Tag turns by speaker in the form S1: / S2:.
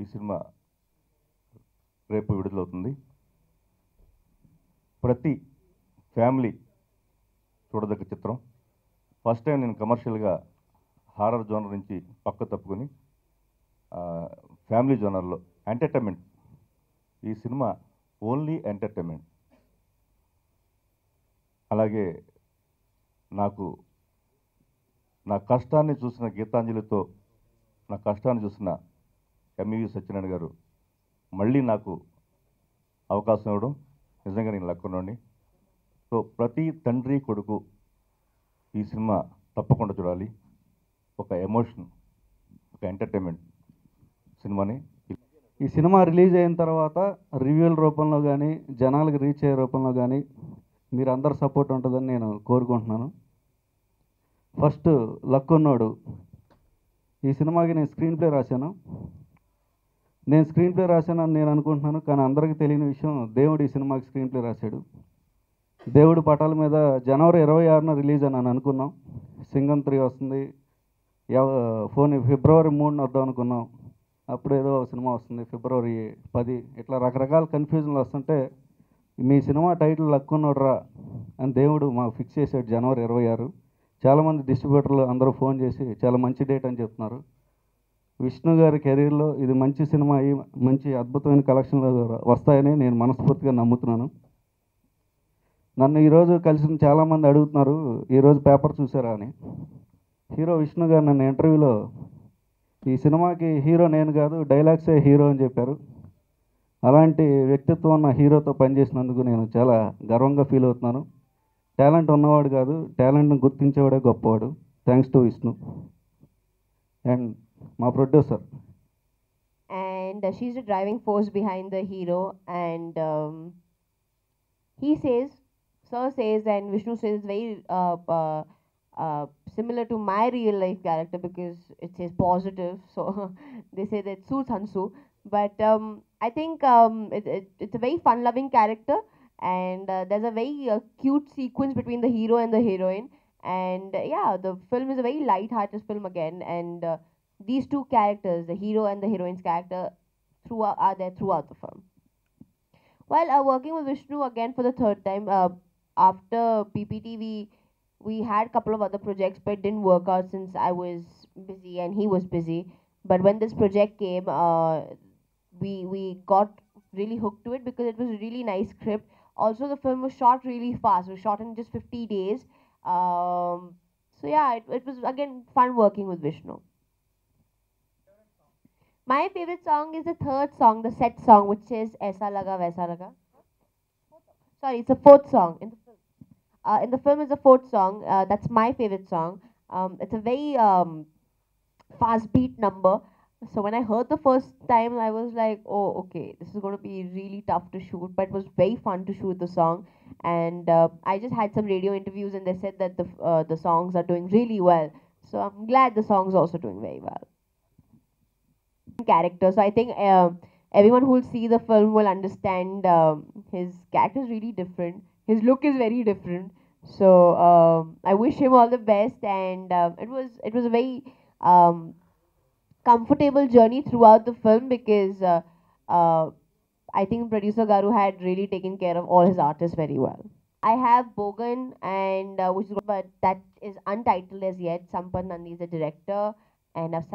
S1: ఈ సినిమా రేపు విడుదలవుతుంది. ప్రతి ఫ్యామిలీ చూడదగ్గ చిత్రం. ఫస్ట్ టైం నేను కమర్షియల్గా హారర్ జోనర్ నుంచి పక్క తప్పుకొని ఫ్యామిలీ జోనర్లో ఎంటర్టైన్మెంట్. ఈ సినిమా ఓన్లీ ఎంటర్టైన్మెంట్. అలాగే నా కష్టాన్ని చూసిన గీతాంజలితో నా కష్టాన్ని చూసిన ఎంఈవి సత్యనారాయణ గారు మళ్ళీ నాకు అవకాశం ఇవ్వడం నిజంగా నేను లక్కున్నాండి. సో ప్రతి తండ్రి కొడుకు ఈ సినిమా తప్పకుండా చూడాలి. ఒక ఎమోషన్, ఒక ఎంటర్టైన్మెంట్ సినిమాని.
S2: ఈ సినిమా రిలీజ్ అయిన తర్వాత రివ్యూల రూపంలో కానీ జనాలకు రీచ్ అయ్యే రూపంలో కానీ మీరు అందరు సపోర్ట్ ఉంటుందని నేను కోరుకుంటున్నాను. ఫస్ట్ లక్కున్నోడు. ఈ సినిమాకి నేను స్క్రీన్ ప్లే రాశాను. నేను స్క్రీన్ ప్లే రాశానని నేను అనుకుంటున్నాను, కానీ అందరికీ తెలియని విషయం, దేవుడు ఈ సినిమాకి స్క్రీన్ ప్లే రాశాడు. దేవుడు పటాల మీద జనవరి 26న రిలీజ్ అని అనుకున్నాం. సింగం 3 వస్తుంది, ఫిబ్రవరి 3న వద్దాం అనుకున్నాం. అప్పుడు ఏదో సినిమా వస్తుంది ఫిబ్రవరి 10. ఇట్లా రకరకాల కన్ఫ్యూజన్లు వస్తుంటే మీ సినిమా టైటిల్ లక్కున్నోడ్రా అని దేవుడు మాకు ఫిక్స్ చేశాడు జనవరి 26. చాలామంది డిస్ట్రిబ్యూటర్లు అందరూ ఫోన్ చేసి చాలా మంచి డేట్ అని చెప్తున్నారు. విష్ణు గారి కెరీర్లో ఇది మంచి సినిమా అయ్యి మంచి అద్భుతమైన కలెక్షన్లు వస్తాయని నేను మనస్ఫూర్తిగా నమ్ముతున్నాను. నన్ను ఈరోజు కలిసిన చాలామంది అడుగుతున్నారు, ఈరోజు పేపర్ చూసారా అని. హీరో విష్ణు గారు నన్ను ఇంటర్వ్యూలో ఈ సినిమాకి హీరో నేను కాదు, డైలాగ్సే హీరో అని చెప్పారు. అలాంటి వ్యక్తిత్వం ఉన్న హీరోతో పనిచేసినందుకు నేను చాలా గర్వంగా ఫీల్ అవుతున్నాను. టాలెంట్ ఉన్నవాడు కాదు, టాలెంట్ని గుర్తించేవాడే గొప్పవాడు. థ్యాంక్స్ టు విష్ణు అండ్ మా producer.
S3: And she's the driving force behind the hero. And he says, Sir says, and Vishnu says very similar to my real life character because it says positive. So they say that suits Hansu. But I think it's a very fun-loving character, and there's a very cute sequence between the hero and the heroine. And yeah, the film is a very light-hearted film again. And these two characters, the hero and the heroine's character, are there throughout the film. While working with Vishnu again for the third time, after PPT, we had a couple of other projects, but it didn't work out since I was busy and he was busy. But when this project came, we got really hooked to it because it was a really nice script. Also, the film was shot really fast. It was shot in just 50 days. So yeah, it was again fun working with Vishnu. My favorite song is the third song, the set song, which is Aisa Laga Vaisa Laga. Sorry, it's the fourth song in the film. In the film is the fourth song. That's my favorite song. It's a very fast beat number. So when I heard the first time, I was like, oh, okay, this is going to be really tough to shoot. But it was very fun to shoot the song. And I just had some radio interviews, and they said that the songs are doing really well. So I'm glad the song's also doing very well. Character. So I think everyone who will see the film will understand his character is really different. His look is very different. So I wish him all the best, and it was a very comfortable journey throughout the film because I think producer Garu had really taken care of all his artists very well. I have Bogan, and but that is untitled as yet. Sampath Nandi is the director, and I've